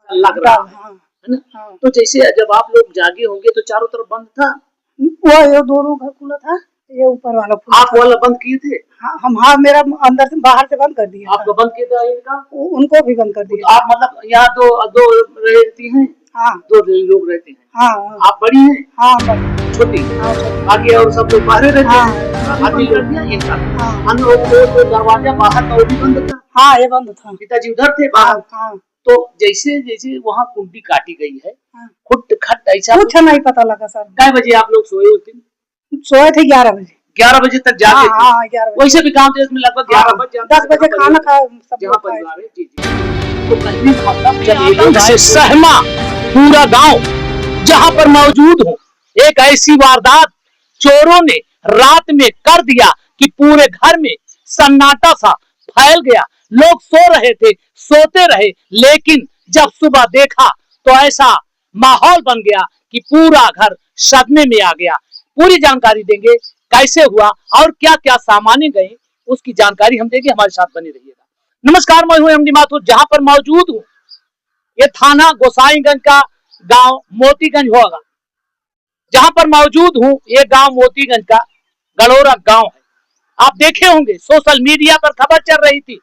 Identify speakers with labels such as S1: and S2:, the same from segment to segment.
S1: लग रहा है ना? तो जैसे जब आप लोग जागे होंगे तो चारों तरफ बंद था?
S2: वो ये दोनों घर खुला था, ये ऊपर वाला खुला
S1: आप वाला बंद किए थे?
S2: हाँ मेरा अंदर से बाहर से बंद कर दिया।
S1: आपको बंद किया था इनका?
S2: उनको भी बंद कर दिया।
S1: तो आप मतलब यहाँ दो रहती हैं?
S2: हाँ,
S1: 2 लोग रहते हैं।
S2: हाँ,
S1: आप बड़ी हैं?
S2: हाँ,
S1: छोटी? आगे और सब लोग बाहर रहते हैं? आदमी लड़कियाँ इनका? हम लोग तो दरवाजा बाहर का वो भी बंद था?
S2: हाँ, ये बंद था।
S1: पिताजी उधर थे बाहर? तो जैसे जैसे वहाँ कुंडी काटी गई है, खुट खट ऐसा
S2: कुछ नहीं पता लगा सर।
S1: कितने बजे आप लोग सोए उस दिन?
S2: सोए थे 11 बजे।
S1: 11 बजे तक जागे थे?
S2: हाँ, 11 बजे।
S1: वैसे भी गांव देश में लगभग 11 बजे
S2: 10 बजे खाना खा सब
S1: जहाँ परिवार है। जी तो कहीं मतलब चलिए से सहमा पूरा गांव जहाँ पर मौजूद हूँ, एक ऐसी वारदात चोरों ने रात में कर दिया कि पूरे घर में सन्नाटा सा फैल गया। लोग सो रहे थे, सोते रहे, लेकिन जब सुबह देखा तो ऐसा माहौल बन गया कि पूरा घर सदमे में आ गया। पूरी जानकारी देंगे कैसे हुआ और क्या क्या सामाने गए, उसकी जानकारी हम देंगे। हमारे साथ बने रहिएगा। नमस्कार, मैं हूं एमडी माथुर, जहां पर मौजूद हूं ये थाना गोसाईगंज का गांव मोतीगंज होगा। जहां पर मौजूद हूं ये गांव मोतीगंज का गड़ोरा गांव है। आप देखे होंगे सोशल मीडिया पर खबर चल रही थी,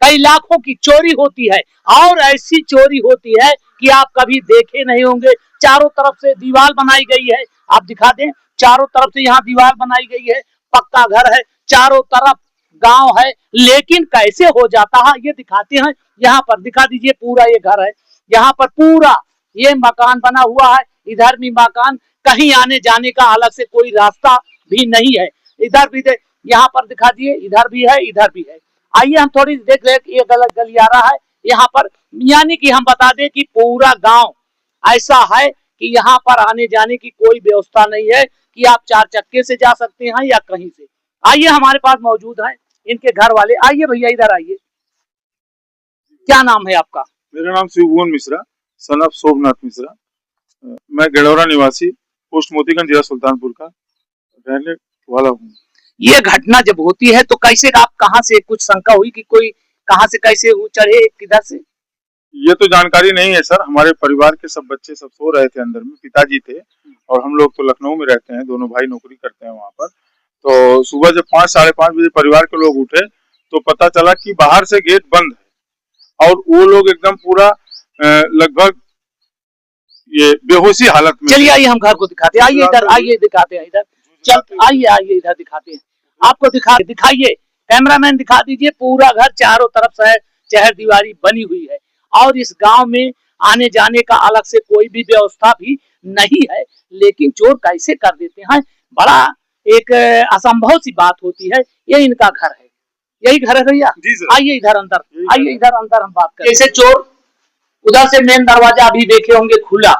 S1: कई लाखों की चोरी होती है और ऐसी चोरी होती है कि आप कभी देखे नहीं होंगे। चारों तरफ से दीवार बनाई गई है, आप दिखा दें, चारों तरफ से यहाँ दीवार बनाई गई है, पक्का घर है, चारों तरफ गांव है, लेकिन कैसे हो जाता है ये दिखाते हैं। यहाँ पर दिखा दीजिए, पूरा ये घर है, यहाँ पर पूरा ये मकान बना हुआ है, इधर भी मकान, कहीं आने जाने का अलग से कोई रास्ता भी नहीं है। इधर भी यहाँ पर दिखा दिए, इधर भी है, इधर भी है। आइए हम थोड़ी देख ले, ये गलत गलियारा है यहाँ पर, यानी कि हम बता दें कि पूरा गांव ऐसा है कि यहाँ पर आने जाने की कोई व्यवस्था नहीं है कि आप 4 चक्के से जा सकते हैं या कहीं से। आइए हमारे पास मौजूद है इनके घर वाले। आइए भैया इधर आइए, क्या नाम है आपका?
S3: मेरा नाम शिवभुवन मिश्रा, सन ऑफ सोमनाथ मिश्रा। मैं गड़ोरा निवासी, पोस्ट मोतीगंज, जिला सुल्तानपुर का रहने वाला हूँ।
S1: ये घटना जब होती है तो कैसे, आप कहाँ से, कुछ शंका हुई कि कोई कहाँ से कैसे चढ़े, किधर से?
S3: ये तो जानकारी नहीं है सर। हमारे परिवार के सब बच्चे सब सो रहे थे अंदर में, पिताजी थे और हम लोग तो लखनऊ में रहते हैं, दोनों भाई नौकरी करते हैं वहाँ पर। तो सुबह जब 5 साढ़े 5 बजे परिवार के लोग उठे तो पता चला कि बाहर से गेट बंद है और वो लोग एकदम पूरा लगभग ये बेहोशी हालत में।
S1: चलिए आइए हम घर को दिखाते हैं, आइए इधर, आइए दिखाते हैं इधर, चल आइए आइए इधर दिखाते हैं आपको। दिखाइए कैमरामैन, दिखा दीजिए, पूरा घर चारों तरफ से चहर दीवारी बनी हुई है और इस गांव में आने जाने का अलग से कोई भी व्यवस्था भी नहीं है, लेकिन चोर कैसे कर देते हैं, बड़ा एक असंभव सी बात होती है। ये इनका घर है, यही घर है भैया? आइए इधर अंदर, आइए इधर अंदर हम बात करें। जैसे चोर उधर से मेन दरवाजा अभी देखे होंगे खुला,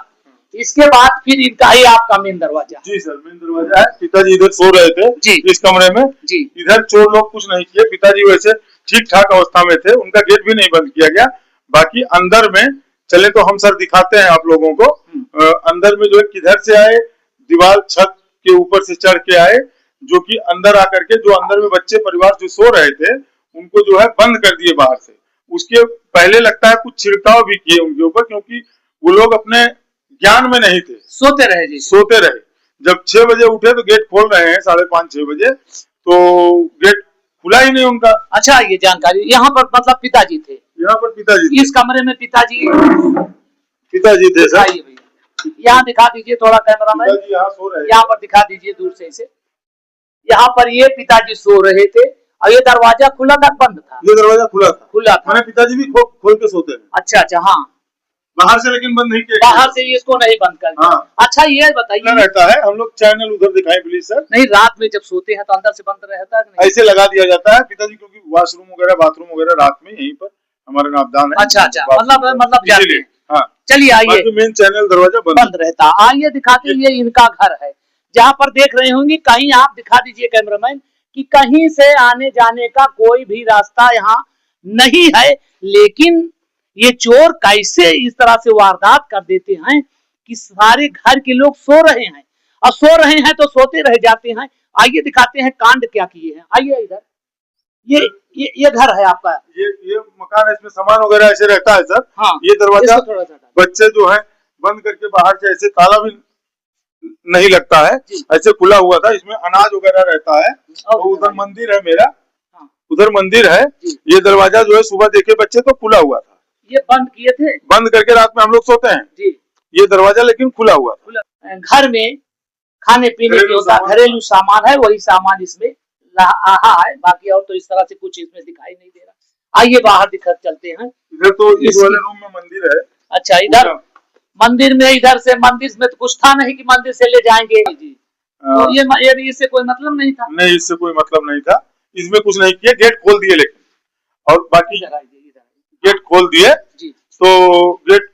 S1: इसके बाद फिर इनका ही आपका मेन दरवाजा?
S3: जी सर, मेन दरवाजा है। पिताजी इधर सो रहे थे जी, इस कमरे में जी। इधर चोर लोग कुछ नहीं किए, पिताजी वैसे ठीक ठाक अवस्था में थे, उनका गेट भी नहीं बंद किया गया। बाकी अंदर में चले तो हम सर दिखाते हैं आप लोगों को। अंदर में जो है किधर से आए, दीवार छत के ऊपर से चढ़ के आए, जो कि अंदर आकर के जो अंदर में बच्चे परिवार जो सो रहे थे उनको जो है बंद कर दिए बाहर से। उसके पहले लगता है कुछ छिड़काव भी किए उनके ऊपर, क्योंकि वो लोग अपने ज्ञान में नहीं थे,
S1: सोते रहे जी,
S3: सोते रहे। जब 6 बजे उठे तो गेट खोल रहे हैं 5:30-6 बजे, तो गेट खुला ही नहीं उनका।
S1: अच्छा, ये जानकारी यहाँ पर मतलब पिताजी थे?
S3: यहाँ पर पिताजी,
S1: इस कमरे में पिताजी
S3: थे सर।
S1: यहाँ दिखा दीजिए थोड़ा कैमरा में,
S3: यहाँ सो रहे,
S1: यहाँ पर दिखा दीजिए दूर से इसे। यहाँ पर ये पिताजी सो रहे थे और ये दरवाजा खुला था, बंद था?
S3: ये दरवाजा खुला था।
S1: मैंने
S3: पिताजी भी खोल के सोते हैं।
S1: अच्छा, हाँ,
S3: बाहर से लेकिन बंद नहीं किया,
S1: बाहर से इसको नहीं बंद कर। हाँ। अच्छा ये बताइए,
S3: रहता है, हम लोग चैनल उधर दिखाएं प्लीज सर।
S1: नहीं, रात में जब सोते हैं तो अंदर से बंद रहता है?
S3: ऐसे लगा दिया जाता है पिताजी, क्योंकि वॉशरूम वगैरह बाथरूम वगैरह रात में यहीं पर हमारे नापदान है।
S1: अच्छा, मतलब
S3: हाँ।
S1: चलिए आइए,
S3: मेन चैनल दरवाजा
S1: बंद रहता। आइए दिखाते, ये इनका घर है जहाँ पर देख रहे होंगे। कहीं आप दिखा दीजिए कैमरामैन कि कहीं से आने जाने का कोई भी रास्ता यहाँ नहीं है, लेकिन ये चोर कैसे इस तरह से वारदात कर देते हैं कि सारे घर के लोग सो रहे हैं और सो रहे हैं तो सोते रह जाते हैं। आइए दिखाते हैं कांड क्या किए हैं। आइए इधर, ये घर है आपका?
S3: ये मकान है, इसमें सामान वगैरह ऐसे रहता है सर।
S1: हाँ,
S3: ये दरवाजा
S1: थोड़ा सा
S3: बच्चे जो है बंद करके बाहर से, ऐसे ताला भी नहीं लगता है, ऐसे खुला हुआ था। इसमें अनाज वगैरह रहता है। और उधर मंदिर है मेरा, उधर मंदिर है। ये दरवाजा जो है सुबह देखे बच्चे तो खुला हुआ था।
S1: ये बंद किए थे? बंद करके
S3: रात में हम लोग सोते हैं जी। ये दरवाजा लेकिन खुला हुआ था।
S1: घर में खाने पीने के घरेलू सामान है, वही सामान इसमें रहा है, बाकी और तो इस तरह से कुछ इसमें दिखाई नहीं दे रहा। आइए बाहर दिखा चलते हैं।
S3: इधर तो इस वाले रूम में मंदिर है।
S1: अच्छा, इधर मंदिर में, इधर से मंदिर में तो कुछ था नहीं कि मंदिर से ले जाएंगे जी। तो ये इससे कोई मतलब नहीं था?
S3: नहीं, इससे कोई मतलब नहीं था। इसमें कुछ नहीं किया, गेट खोल दिए लेकिन, और बाकी गेट खोल दिए तो गेट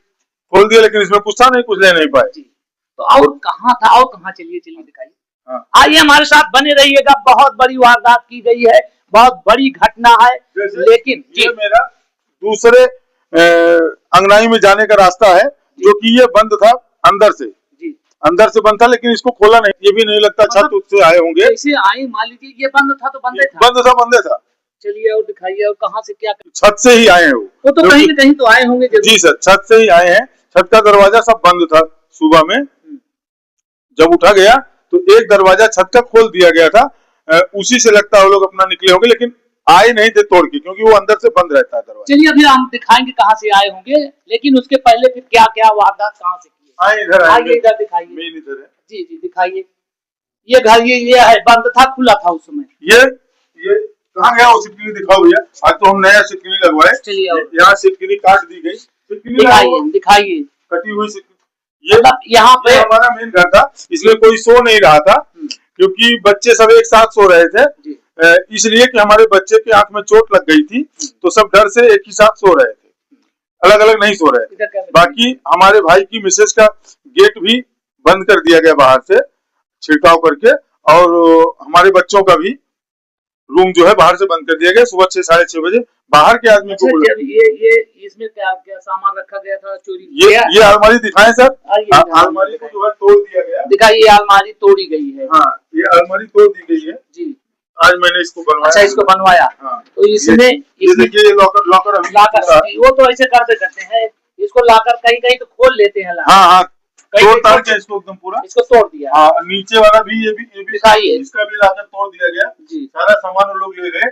S3: खोल दिया, लेकिन इसमें कुछ था नहीं, कुछ ले नहीं पाए।
S1: तो और कहाँ था, और कहाँ? चलिए दिखाइए। आइए हमारे साथ बने रहिएगा। बहुत बड़ी वारदात की गई है, बहुत बड़ी घटना है। लेकिन
S3: ये मेरा दूसरे अंगनाई में जाने का रास्ता है, जो कि ये बंद था अंदर से बंद था, लेकिन इसको खोला नहीं। ये भी नहीं लगता छत से आए होंगे।
S1: कैसे आए? मान लीजिए ये बंद था तो बंदे
S3: था।
S1: चलिए और दिखाइए, और कहाँ से क्या?
S3: छत से ही आए हैं वो
S1: तो कहीं न कहीं तो आए होंगे
S3: जी सर, छत से ही आए हैं। छत का दरवाजा सब बंद था। सुबह में जब उठा गया तो एक दरवाजा छत का खोल दिया गया था, उसी से लगता है वो लोग अपना निकले होंगे, लेकिन आए नहीं थे तोड़ के, क्योंकि वो अंदर से बंद रहता है दरवाजा।
S1: चलिए अभी हम दिखाएंगे कहाँ से आए होंगे, लेकिन उसके पहले फिर क्या क्या वारदात कहाँ से की? इधर दिखाइए।
S3: मेन इधर है
S1: जी, दिखाइए। ये घर ये है, बंद था, खुला था उस समय।
S3: ये कहाँ गया वो सिटकिनी? दिखाओ भैया, आज तो हम नया सिटकिनी लगवाए।
S1: चलिए,
S3: यहाँ सिटकिनी काट दी गई।
S1: दिखाइए
S3: कटी हुई सिटकिनी। ये यहाँ पे हमारा मेन घर था, इसमें कोई सो नहीं रहा था, क्योंकि बच्चे सब एक साथ सो रहे थे। इसलिए कि हमारे बच्चे की आंख में चोट लग गई थी, तो सब डर से एक ही साथ सो रहे थे, अलग अलग नहीं सो रहे थे। बाकी हमारे भाई की मिसेज का गेट भी बंद कर दिया गया बाहर से छिड़काव करके, और हमारे बच्चों का भी रूम जो है बाहर से बंद कर दिया गया। सुबह 6 साढ़े 6 बजे बाहर के आदमी को
S1: ये इसमें क्या सामान रखा गया था चोरी?
S3: ये अलमारी दिखाएं सर। अलमारी को जो है तोड़ दिया गया।
S1: दिखाइए, अलमारी तोड़ी गई है।
S3: हाँ, ये अलमारी तोड़ दी गई है जी। आज मैंने इसको बनवाया।
S1: अच्छा, इसको बनवाया।
S3: हाँ।
S1: तो इसमें
S3: देखिए, ये लॉकर
S1: वो तो ऐसे करते हैं, इसको लॉकर कहीं तो खोल लेते हैं।
S3: हाँ, तोड़ के इसको एकदम पूरा
S1: इसको तोड़ दिया।
S3: हाँ, नीचे वाला भी ये भी इसका भी लाकर तोड़ दिया गया जी। सारा सामान लोग ले गए,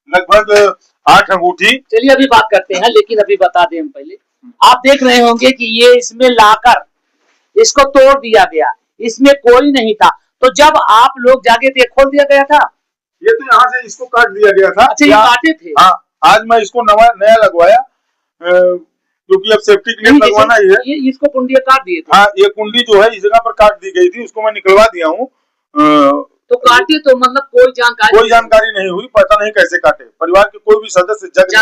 S3: लगभग 8 अंगूठी।
S1: चलिए अभी बात करते हैं, लेकिन अभी बता दें हम पहले। आप देख रहे होंगे कि ये इसमें लाकर इसको तोड़ दिया गया, इसमें कोई नहीं था। तो जब आप लोग जागे थे, खोल दिया गया था।
S3: ये तो यहाँ से इसको काट दिया गया था।
S1: अच्छा, ये काटे थे?
S3: हाँ, आज मैं इसको नया लगवाया, क्योंकि अब सेफ्टी के लिए लगवाना ही है।
S1: ये इसको कुंडियां काट दिए थे।
S3: हाँ, ये कुंडी जो है इस जगह पर काट दी गई थी, उसको मैं निकलवा दिया हूँ।
S1: तो काटे तो मतलब कोई जानकारी
S3: नहीं हुई, पता नहीं कैसे काटे। परिवार के कोई भी सदस्य जग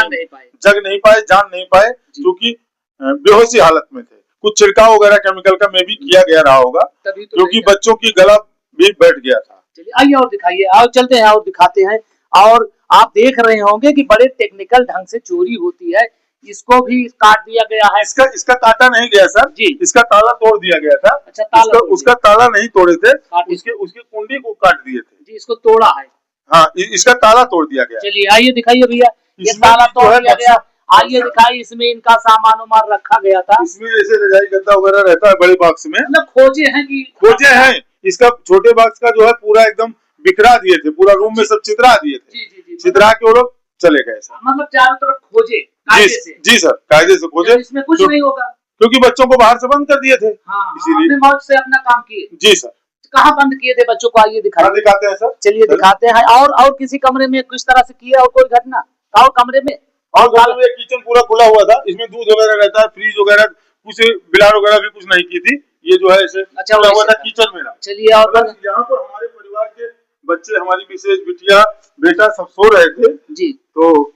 S3: नहीं पाए, जान नहीं पाए, क्योंकि बेहोशी हालत में थे। कुछ छिड़काव वगैरह केमिकल का में भी किया गया रहा होगा, क्योंकि बच्चों की गला भी बैठ गया था।
S1: चलिए आइए और दिखाइए, और चलते हैं और दिखाते हैं। और आप देख रहे होंगे कि बड़े टेक्निकल ढंग से चोरी होती है। इसको भी काट दिया गया है।
S3: इसका काटा नहीं गया सर जी, इसका ताला तोड़ दिया गया था। अच्छा, उसका ताला नहीं तोड़े थे, उसकी कुंडी को काट दिए थे जी।
S1: इसको तोड़ा है।
S3: हाँ, इसका ताला तोड़ दिया गया।
S1: चलिए आइए दिखाइए भैया, ये ताला तोड़ दिया गया। आइए दिखाइए, इसमें इनका सामान उमान रखा गया था।
S3: इसमें ऐसे रजाई गद्दा वगैरह रहता है बड़े बॉक्स में।
S1: मतलब खोजे हैं।
S3: इसका छोटे बॉक्स का जो है पूरा एकदम बिखरा दिए थे, पूरा रूम में सब चित्रा दिए थे। चित्रा के वो लोग चले गए सर।
S1: मतलब चारों तरफ खोजे
S3: जी सर, कायदे से खोजे।
S1: इसमें कुछ नहीं होगा,
S3: क्योंकि बच्चों को बाहर से बंद कर दिए थे।
S1: इसीलिए अपने मौज से अपना काम किए
S3: जी सर।
S1: कहाँ बंद किए थे बच्चों को? आइए
S3: दिखाते हैं सर।
S1: चलिए दिखाते हैं। और किसी कमरे में किस तरह से किया, और कोई घटना? और कमरे में
S3: किचन पूरा खुला हुआ था, इसमें दूध वगैरह रहता है, फ्रीज वगैरह, कुछ बिलार वगैरह भी कुछ नहीं की थी। ये जो है ऐसे
S1: अच्छा
S3: हुआ था किचन मेरा।
S1: चलिए, और
S3: यहाँ पर हमारे परिवार के बच्चे, हमारी मिसेज, बिटिया, बेटा सब सो रहे थे
S1: जी।
S3: तो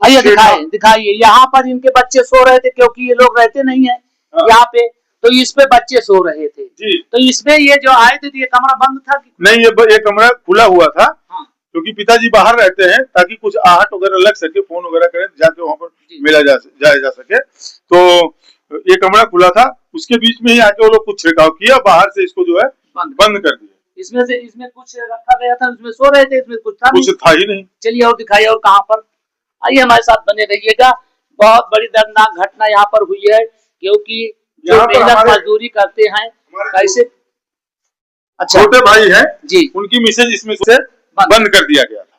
S1: आइए दिखाइए। यहाँ पर इनके बच्चे सो रहे थे, क्योंकि ये लोग रहते नहीं है यहाँ पे, तो इस पे बच्चे सो रहे थे
S3: जी।
S1: तो इसमें ये जो आए थे, ये कमरा बंद था कि
S3: नहीं? ये कमरा खुला हुआ था। हाँ। क्योंकि पिताजी बाहर रहते हैं, ताकि कुछ आहट वगैरह लग सके, फोन वगैरह करें जाके वहाँ पर मिला जाया जा सके। तो ये कमरा खुला था, उसके बीच में ही आके वो लोग कुछ छिड़काव किया, बाहर से इसको जो है बंद कर दिया।
S1: इसमें कुछ रखा गया था, उसमें सो रहे थे, इसमें कुछ था
S3: ही नहीं।
S1: चलिए और दिखाइए और कहाँ पर, आइए हमारे साथ बने रहिएगा। बहुत बड़ी दर्दनाक घटना यहाँ पर हुई है, क्योंकि जो मेहनत मजदूरी करते हैं कैसे। अच्छा,
S3: छोटे भाई है
S1: जी,
S3: उनकी मिसेज इसमें से बंद कर दिया गया था,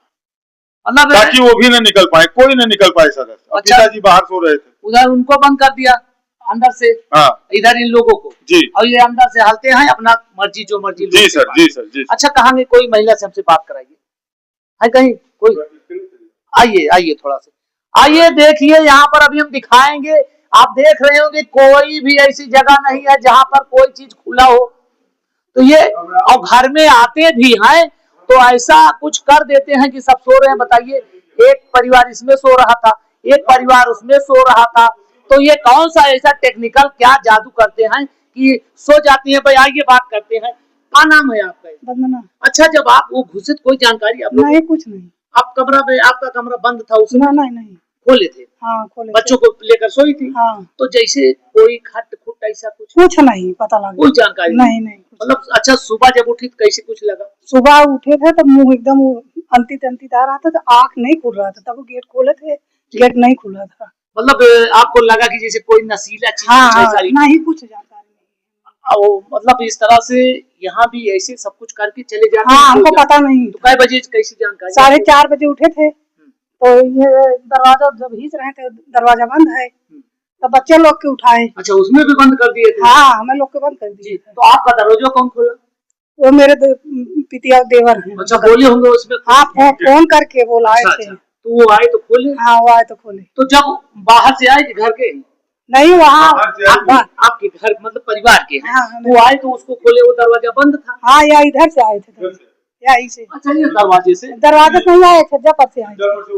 S1: मतलब
S3: ताकि वो भी न निकल पाए, कोई न निकल पाए सर।
S1: अच्छा,
S3: पिताजी बाहर सो रहे थे,
S1: उधर उनको बंद कर दिया अंदर से,
S3: हाँ,
S1: इधर इन लोगों को
S3: जी,
S1: और ये अंदर से हलते हैं अपना मर्जी जो मर्जी।
S3: जी सर, जी सर, जी।
S1: अच्छा, कहाँ कोई महिला से हमसे बात कराइए, है कहीं कोई? आइए आइए थोड़ा सा आइए, देखिए यहाँ पर अभी हम दिखाएंगे। आप देख रहे होंगे कोई भी ऐसी जगह नहीं है जहाँ पर कोई चीज खुला हो। तो ये और घर में आते भी हैं तो ऐसा कुछ कर देते हैं कि सब सो रहे हैं। बताइए, एक परिवार इसमें सो रहा था, एक परिवार उसमें सो रहा था, तो ये कौन सा ऐसा टेक्निकल क्या जादू करते हैं कि सो जाती है? भाई आइए बात करते हैं। क्या नाम है आपका?
S2: वंदना।
S1: अच्छा, जब आप वो घुसे कोई जानकारी आप लोग?
S2: नहीं, कुछ नहीं।
S1: आप कमरा में, आपका कमरा बंद था उसमें?
S2: नहीं
S1: खोले थे?
S2: हाँ, खोले।
S1: बच्चों को लेकर सोई थी?
S2: हाँ।
S1: तो जैसे कोई खट खुट ऐसा
S2: कुछ नहीं पता लगा,
S1: कोई जानकारी
S2: नहीं।
S1: मतलब अच्छा, सुबह जब उठी तो कैसे कुछ लगा?
S2: सुबह उठे थे तो मुंह एकदम अंती आ रहा था, तो आँख नहीं खुल रहा था, तब वो गेट खोले थे, गेट नहीं खुला था।
S1: मतलब आपको लगा कि जैसे कोई नशीला चीज?
S2: हाँ, नहीं, कुछ जानकारी नहीं।
S1: मतलब इस तरह से यहाँ भी ऐसे सब कुछ करके चले जाते हैं?
S2: हाँ, हमको पता नहीं।
S1: तो कै बजे कैसी जानकारी?
S2: 4:30 बजे उठे थे, तो ये दरवाजा जब हिच रहे थे, दरवाजा बंद है, तो बच्चे लोग के उठाए।
S1: अच्छा, उसमें भी बंद कर दिए थे?
S2: हाँ, हमें लोग के बंद कर दिए।
S1: तो आपका दरवाजा कौन खोला?
S2: वो मेरे पितिया देवर हैं।
S1: अच्छा, बोले होंगे उसमें?
S2: हाँ, फोन करके वो लाए थे।
S1: तो वो आए तो खोले?
S2: हाँ, वो आए तो खोले।
S1: तो जब बाहर से आए कि घर के?
S2: नहीं, वहाँ
S1: आपके घर मतलब परिवार के?
S2: हाँ,
S1: वो आए तो उसको खोले, वो दरवाजा बंद था?
S2: हाँ, या इधर से आए थे, या इसे।
S1: अच्छा, ये दरवाजे से?
S2: दरवाजे से नहीं आए थे, जब से आए।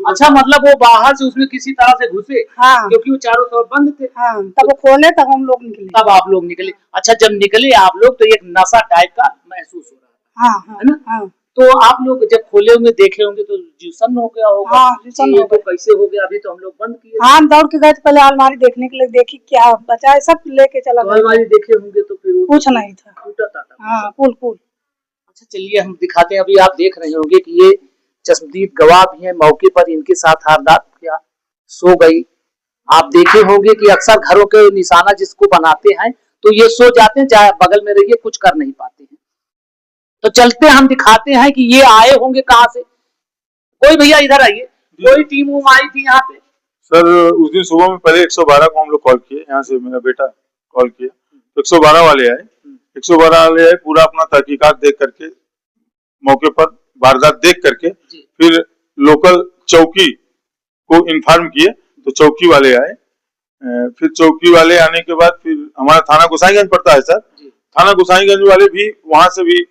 S1: अच्छा, मतलब वो बाहर से उसमें किसी तरह से घुसे?
S2: हाँ,
S1: क्योंकि वो चारों तरफ बंद थे।
S2: हाँ, तब वो खोले, तब हम लोग निकले।
S1: तब आप लोग निकले? अच्छा, जब निकले आप लोग तो एक नशा टाइप का महसूस हो रहा
S2: हाँ,
S1: है ना? हाँ। तो आप लोग जब खोले होंगे, देखे होंगे तो जीसन हो गया होगा।
S2: हाँ, जीसन हो गया।
S1: तो कैसे हो गया? अभी तो हम लोग बंद किए।
S2: हाँ, दौड़ के गए थे, पहले अलमारी देखने के लिए, देखी क्या बचा है, सब लेके चला गया।
S1: अलमारी देखे होंगे तो फिर
S2: कुछ नहीं था,
S1: टूटा था।
S2: हाँ, पुल।
S1: अच्छा, चलिए हम दिखाते हैं। अभी आप देख रहे होंगे कि ये चश्मदीद गवाह भी है मौके पर, इनके साथ वारदात क्या सो गई। आप देखे होंगे कि अक्सर घरों के निशाना जिसको बनाते हैं तो ये सो जाते हैं, चाहे बगल में रहिए, कुछ कर नहीं पाते हैं। तो चलते हम दिखाते हैं कि ये आए होंगे कहाँ से। कोई भैया इधर आइए, कोई टीम आई थी यहाँ पे?
S3: सर, उस दिन सुबह में पहले 112 को हम लोग कॉल किए, यहाँ से मेरा बेटा कॉल किया, 112 वाले आए। 112 वाले आए, पूरा अपना तहकीकात देख करके, मौके पर वारदात देख करके, फिर लोकल चौकी को इन्फॉर्म किए, तो चौकी वाले आए। फिर चौकी वाले आने के बाद फिर हमारा थाना गोसाईगंज पड़ता है सर, थाना गोसाईगंज वाले भी, वहां से भी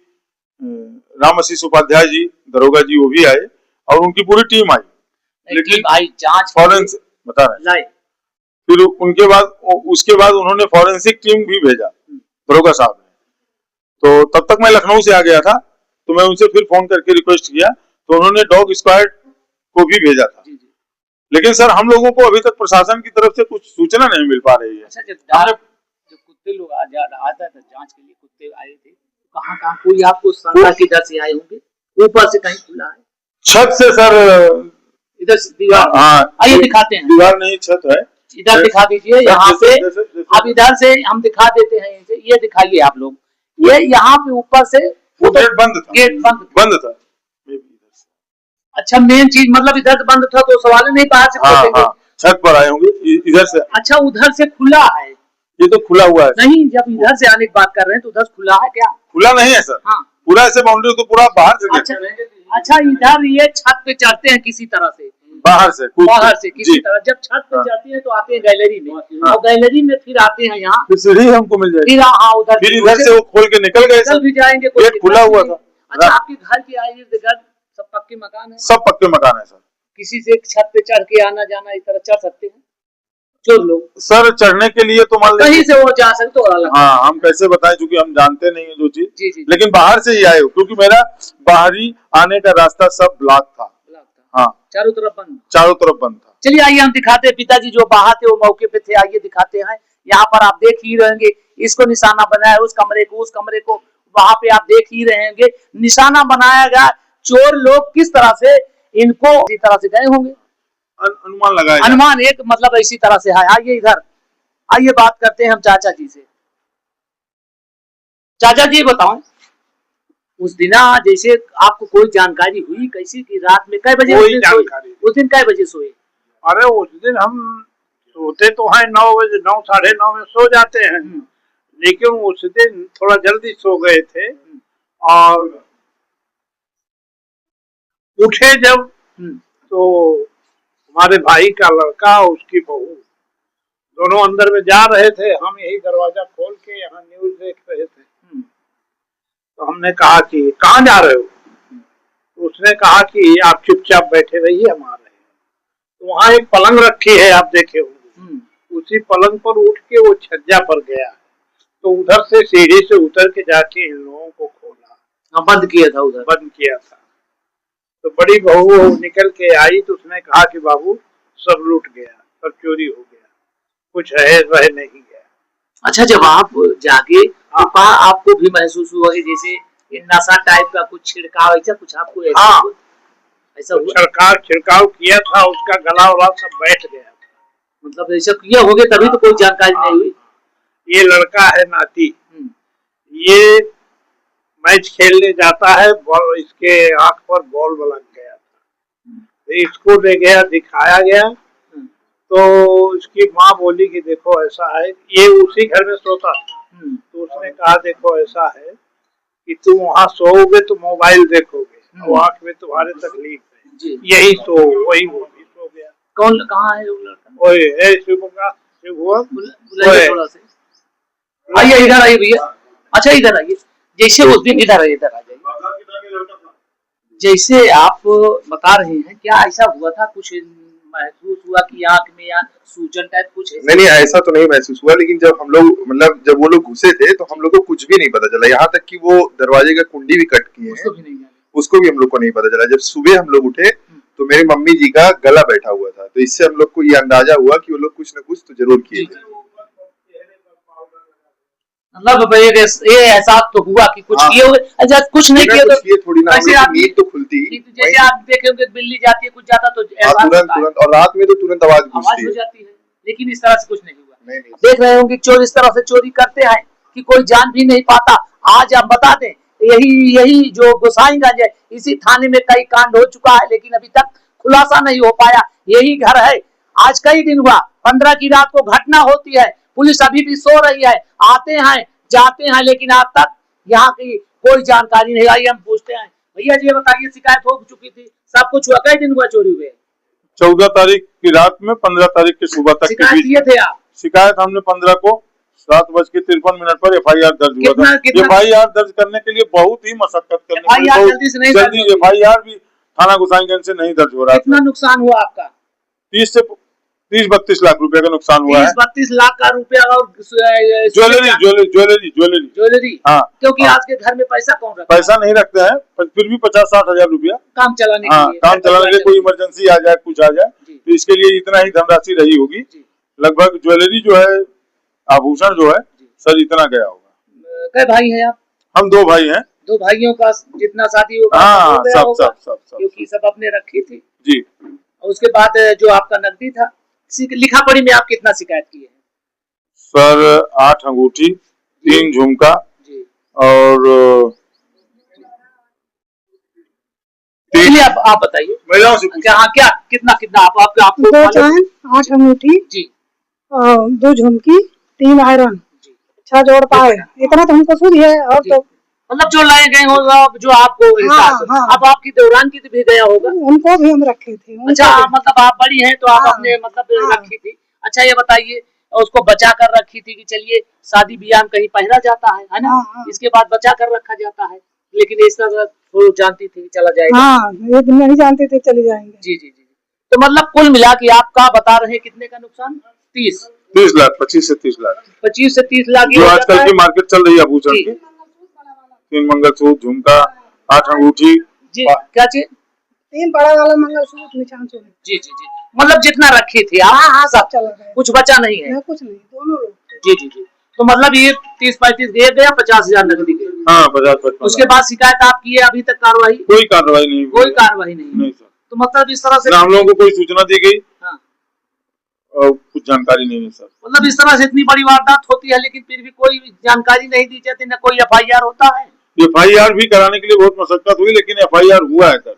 S3: राम आशीष उपाध्याय जी, दरोगा जी, वो भी आए और उनकी पूरी टीम आई। लेकिन
S1: भाई जांच
S3: फॉरेंसिक बता रहे हैं। फिर उनके बाद उसके बाद उन्होंने फॉरेंसिक टीम भी भेजा दरोगा साहब ने। तो तब तक मैं लखनऊ से आ गया था, तो मैं उनसे फिर फोन करके रिक्वेस्ट किया, तो उन्होंने डॉग स्क्वाड को भी भेजा था। लेकिन सर, हम लोगों को अभी तक प्रशासन की तरफ से कुछ सूचना नहीं मिल पा रही है।
S1: अच्छा, जब कुत्ते लोग आता था जांच के लिए, कुत्ते आए थे, कहाँ कोई आपको शंका की डर से आए होंगे? ऊपर से कहीं खुला है?
S3: छत से सर,
S1: इधर से दीवार?
S3: हाँ,
S1: आइए दिखाते हैं।
S3: दीवार नहीं, छत है।
S1: इधर दिखा दीजिए, यहाँ पे। अब इधर से हम दिखा देते हैं, ये दिखाइए आप लोग। ये यहाँ पे ऊपर से
S3: वो गेट बंद था,
S1: गेट बंद
S3: था।
S1: अच्छा, मेन चीज मतलब इधर से बंद था तो सवाल नहीं बाहर से खोलेंगे।
S3: छत पर आए होंगे इधर से।
S1: अच्छा, उधर से खुला है?
S3: ये तो खुला हुआ है।
S1: नहीं, जब इधर से आने की बात कर रहे हैं तो उधर खुला है क्या?
S3: खुला नहीं है सर। हाँ, पूरा ऐसे बाउंड्री तो पूरा बाहर से।
S1: अच्छा, इधर ये छत पे चढ़ते हैं किसी तरह से?
S3: बाहर से
S1: किसी तरह जब छत पे जाती है तो आते हैं गैलरी में, और गैलरी में फिर आते हैं यहाँ,
S3: फिर सीढ़ी हमको मिल जाएगी।
S1: उधर
S3: फिर इधर से वो खोल के निकल गए,
S1: निकल भी जाएंगे।
S3: गेट खुला हुआ था।
S1: अच्छा, आपके घर के इर्द गिर्द सब पक्के मकान है?
S3: सब पक्के मकान है सर।
S1: किसी से छत पे चढ़ के आना जाना इस तरह चढ़ सकते हैं जो लोग?
S3: सर, चढ़ने के लिए तो मान
S1: कहीं से वो जा सकते हो अलग।
S3: हाँ, हम कैसे बताएं, क्योंकि हम जानते नहीं है जो चीज।
S1: जी।
S3: लेकिन बाहर से ही आए हो, क्योंकि मेरा बाहरी आने का रास्ता सब ब्लॉक था। हाँ,
S1: चारों तरफ बंद था।
S3: चलिए
S1: आइए हम दिखाते हैं। पिताजी जो बाहर थे वो मौके पे थे, आइए दिखाते हैं। यहाँ पर आप देख ही रहेंगे, इसको निशाना बनाया, उस कमरे को वहां पे आप देख ही रहे होंगे, निशाना बनाया गया। चोर लोग किस तरह से इनको इसी तरह से गए होंगे,
S3: अनुमान लगाया,
S1: अनुमान एक मतलब इसी तरह से है। आइए इधर, आइए बात करते हैं हम चाचा जी से। चाचा जी बताओ, उस दिन जैसे आपको कोई जानकारी हुई कैसी कि रात में कै बजे उस दिन कै बजे सोए?
S4: अरे उस दिन हम सोते तो हैं 9 बजे, 9 साढ़े 9 में सो जाते हैं, लेकिन उस दिन थोड़ा जल्दी सो गए थे और उठे जब तो हमारे भाई का लड़का उसकी बहू दोनों अंदर में जा रहे थे। हम यही दरवाजा खोल के यहाँ न्यूज देख रहे थे। तो हमने कहा कि कहाँ जा रहे हो? तो उसने कहा कि आप चुपचाप बैठे रहिए, हम आ रहे हैं। तो वहाँ एक पलंग रखी है, आप देखे होंगे, उसी पलंग पर उठ के वो छज्जा पर गया, तो उधर से सीढ़ी से उतर के जाके इन लोगों को खोला,
S1: बंद किया था, उधर
S4: बंद किया था। तो बड़ी बहू निकल के आई तो उसने कहा कि बाबू सब लूट गया, सब चोरी हो गया, कुछ है रह नहीं गया।
S1: अच्छा, जब आप जागे तो आपको भी महसूस हुआ कि जैसे नशा टाइप का कुछ छिड़काव ऐसा कुछ आपको ऐसा हुआ?
S4: छिड़काव किया था, उसका गला वाला सब बैठ गया।
S1: मतलब ऐसा किया हो गया तभी तो कोई जानकारी नहीं हुई।
S4: ये लड़का है नाती, ये मैच खेलने जाता है, बॉल इसके आंख पर बॉल लग गया था, इसको ले गया, दिखाया गया तो इसकी माँ बोली कि देखो ऐसा है, ये उसी घर में सोता था। तो उसने कहा देखो ऐसा है कि तुम वहाँ सोओगे तो मोबाइल देखोगे और आंख में तुम्हारे तकलीफ है, यही सो, वही वो भी सो गया।
S1: कौन कहाँ है वो लड़का?
S4: वही है
S1: थोड़ा से आइए, इधर आइए भैया। अच्छा इधर आइए, जैसे उस दिन इधर आ जाइए। जैसे आप बता रहे हैं, क्या ऐसा हुआ था, कुछ महसूस हुआ कि आंख में या सूजन टाइप कुछ?
S5: नहीं, ऐसा तो नहीं महसूस हुआ, लेकिन जब हम लोग मतलब जब वो लोग घुसे थे तो हम लोग को कुछ भी नहीं पता चला, यहाँ तक कि वो दरवाजे का कुंडी भी कट किए हैं, उसको भी हम लोग को नहीं पता चला। जब सुबह हम लोग उठे तो मेरी मम्मी जी का गला बैठा हुआ था, तो इससे हम लोग को ये अंदाजा हुआ कि वो लोग कुछ न कुछ तो जरूर किए थे।
S1: मतलब ये एहसास तो हुआ कि कुछ किए होंगे। अच्छा, कुछ नहीं किए तो
S5: थोड़ी ना नींद तो खुलती,
S1: जैसे आप देखे होंगे बिल्ली जाती है, कुछ जाता तो
S5: तुरंत, और रात में तो तुरंत आवाज
S1: हो जाती है, लेकिन इस तरह से कुछ नहीं हुआ। देख रहे होंगे चोर इस तरह से चोरी करते हैं कि कोई जान भी नहीं पाता। आज आप बता दें, यही जो गोसाईगंज है, इसी थाने में कई कांड हो चुका है, लेकिन अभी तक खुलासा नहीं हो पाया। यही घर है, आज कई दिन हुआ, 15 की रात को घटना होती है, पुलिस अभी भी सो रही है, आते हैं जाते हैं, लेकिन आज तक यहाँ की कोई जानकारी नहीं आई। हम पूछते हैं, भैया जी बताइए, शिकायत हो चुकी थी, सब कुछ हुआ, कई दिन हुआ चोरी हुए?
S3: 14 तारीख की रात में 15 तारीख की सुबह तक
S1: शिकायत किए थे आप?
S3: शिकायत हमने 15 को 7:53 पर FIR दर्ज हुआ था। FIR दर्ज करने के लिए बहुत ही मशक्कत करनी पड़ी, जल्दी FIR भी थाना गोसाईगंज से नहीं दर्ज हो रहा।
S1: कितना नुकसान हुआ आपका?
S3: 30-32 लाख रुपए का नुकसान हुआ है।
S1: 30-32 लाख का रुपया और
S3: ज्वेलरी। हाँ,
S1: क्योंकि आज के घर में पैसा कौन रखता है?
S3: पैसा नहीं रखते हैं, फिर भी 50-60 हजार रुपया
S1: काम चलाने के लिए,
S3: काम चलाने के लिए, कोई इमरजेंसी आ जाए, कुछ आ जाए, तो इसके लिए इतना ही धनराशि रही होगी। लगभग ज्वेलरी जो है, आभूषण जो है, सर इतना गया होगा।
S1: कई भाई हैं आप? हम
S3: 2 भाई हैं।
S1: 2 भाइयों का जितना शादी होगा
S3: सब
S1: क्योंकि सब अपने रखी थी
S3: जी।
S1: उसके बाद जो आपका नकदी था, लिखा पढ़ी में आप कितना शिकायत किए हैं?
S3: सर 8 अंगूठी, 3 झुमका और
S1: आप बताइए
S3: महिलाओं से
S1: क्या कितना आपको
S2: 2 चैन, 8 अंगूठी जी, 2 झुमकी, 3 आयरन, 6 जोड़ पाए, इतना तो हमको सूझ है। और तो
S1: मतलब जो लाए गए होगा, जो आपको अब आपकी दौरान की भी गया होगा,
S2: उनको भी हम रखे थे।
S1: अच्छा, मतलब आप बड़ी हैं तो आप अपने मतलब रखी थी। अच्छा ये बताइए, उसको बचा कर रखी थी कि चलिए शादी ब्याह में कहीं पहना जाता है ना, इसके बाद बचा कर रखा जाता है, लेकिन इस तरह वो जानती थी चला जाएगा?
S2: ये नहीं जानते थे चले जाएंगे।
S1: जी। तो मतलब कुल मिला के आपका बता रहे हैं कितने का नुकसान? 30
S3: लाख, 25 से 30 लाख,
S1: 25 से 30 लाख
S3: जो आजकल की मार्केट चल रही है आभूषण की। 3 मंगलसूत्र, झुमका, 8 अंगूठी
S1: जी, क्या चीज?
S2: 3 बड़ा वाला मंगलसूत्र, निशान सोने।
S1: जी। मतलब जितना रखे थे आप सब चला गया, कुछ बचा नहीं है?
S2: कुछ नहीं, दोनों लोग।
S1: जी। तो मतलब ये 30-35 गया, 50,000 नकदी गए।
S3: हाँ 50-55
S1: उसके बाद शिकायत आप किए, अभी तक कार्रवाई?
S3: कोई कार्रवाई नहीं हुई।
S1: कोई कार्रवाई नहीं
S3: सर।
S1: तो मतलब इस तरह से
S3: ना हम लोगों को कोई सूचना दी गई
S1: हाँ।
S3: और कुछ जानकारी नहीं है सर।
S1: मतलब इस तरह से इतनी बड़ी वारदात होती है लेकिन फिर भी कोई जानकारी नहीं दी जाती, न कोई FIR होता है।
S3: FIR भी कराने के लिए बहुत मशक्कत हुई लेकिन FIR हुआ है सर।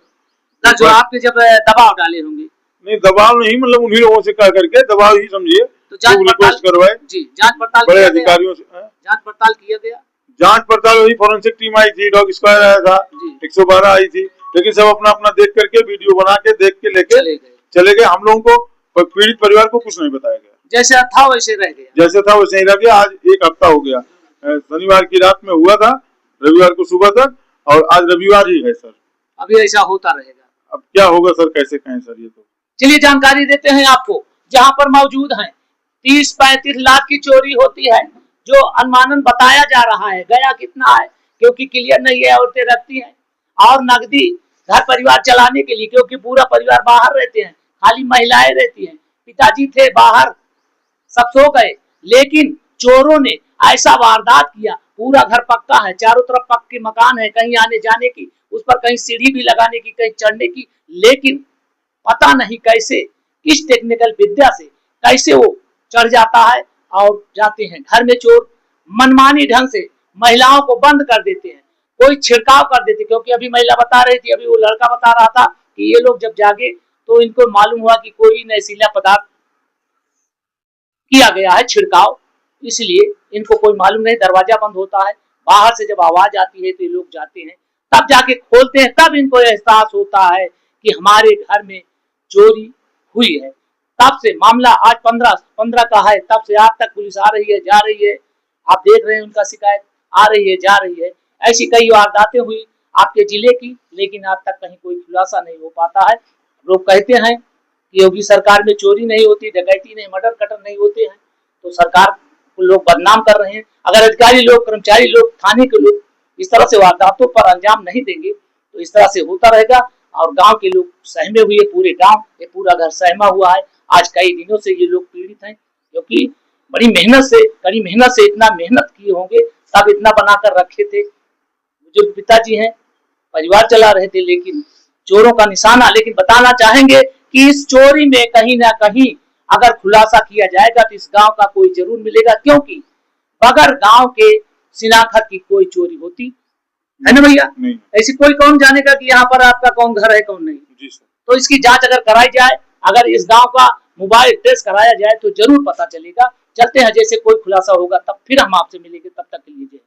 S1: जो आपके जब दबाव डाले होंगे?
S3: नहीं दबाव नहीं, मतलब उन्हीं लोगों से कह करके दबाव ही समझिए,
S1: तो जांच
S3: रिक्वेस्ट करवाए
S1: जी, जांच पड़ताल
S3: बड़े
S1: किया
S3: अधिकारियों से।
S1: जांच पड़ताल किया गया?
S3: जांच पड़ताल वही फोरेंसिक टीम आई थी, डॉग स्क्वाड आया था, 112 आई थी, लेकिन सब अपना अपना देख करके वीडियो बना के देख के लेके चले गए। हम लोगों को पीड़ित परिवार को कुछ नहीं बताया गया,
S1: जैसे था वैसे रह गया।
S3: जैसे था वैसे ही रह गया। आज 1 हफ्ता हो गया, शनिवार की रात में हुआ था, रविवार को सुबह तक, और आज रविवार ही है सर।
S1: अभी ऐसा होता रहेगा?
S3: अब क्या होगा सर, कैसे कहें सर ये तो।
S1: चलिए जानकारी देते हैं आपको, जहां पर मौजूद हैं 30-35 लाख की चोरी होती है, जो अनुमानन बताया जा रहा है। गया कितना है क्योंकि क्लियर नहीं है, औरतें रखती हैं और नकदी घर परिवार चलाने के लिए, क्योंकि पूरा परिवार बाहर रहते हैं, खाली महिलाएं रहती हैं। पिताजी थे बाहर, सब सो गए, लेकिन चोरों ने ऐसा वारदात किया। पूरा घर पक्का है, चारों तरफ पक्के मकान है, कहीं आने जाने की, उस पर कहीं सीढ़ी भी लगाने की, कहीं चढ़ने की, लेकिन पता नहीं कैसे, किस टेक्निकल विद्या से कैसे वो चढ़ जाता है और जाते हैं। घर में चोर मनमानी ढंग से महिलाओं को बंद कर देते हैं, कोई छिड़काव कर देते, क्योंकि अभी महिला बता रही थी, अभी वो लड़का बता रहा था कि ये लोग जब जागे तो इनको मालूम हुआ कि कोई नशीला पदार्थ किया गया है, छिड़काव, इसलिए इनको कोई मालूम नहीं। दरवाजा बंद होता है, बाहर से जब आवाज आती है तो ये लोग जाते हैं, तब जाके खोलते हैं, तब इनको एहसास होता है कि हमारे घर में चोरी हुई है। तब से मामला आज 15 का है, तब से आज तक पुलिस आ रही है, जा रही है, आप देख रहे हैं उनका शिकायत आ रही है, जा रही है। ऐसी कई वारदातें हुई आपके जिले की, लेकिन आज तक कहीं कोई खुलासा नहीं हो पाता है। लोग कहते हैं कि योगी सरकार में चोरी नहीं होती, डकैती नहीं, मर्डर कटर नहीं होते हैं, तो सरकार को लोग बदनाम कर रहे हैं। अगर अधिकारी लोग, कर्मचारी लोग, थाने के लोग इस तरह से वारदातों पर अंजाम नहीं देंगे तो इस तरह से होता रहेगा और गांव के लोग सहमे हुए, पूरे गांव, ये पूरा घर सहमा हुआ है। आज कई दिनों से ये लोग पीड़ित हैं, क्योंकि बड़ी मेहनत से, कड़ी मेहनत से इतना मेहनत किए होंगे, तब इतना बनाकर रखे थे। जो पिताजी हैं, परिवार चला रहे थे, लेकिन चोरों का निशाना। लेकिन बताना चाहेंगे कि इस चोरी में कहीं ना कहीं अगर खुलासा किया जाएगा तो इस गांव का कोई जरूर मिलेगा, क्योंकि बगैर गांव के शिनाख्त की कोई चोरी होती है ना भैया? ऐसी कोई कौन जानेगा कि यहाँ पर आपका कौन घर है, कौन नहीं?
S3: जी सर।
S1: तो इसकी जांच अगर कराई जाए, अगर इस गांव का मोबाइल ट्रेस कराया जाए तो जरूर पता चलेगा। चलते हैं, जैसे कोई खुलासा होगा तब फिर हम आपसे मिलेंगे, तब तक के लिए।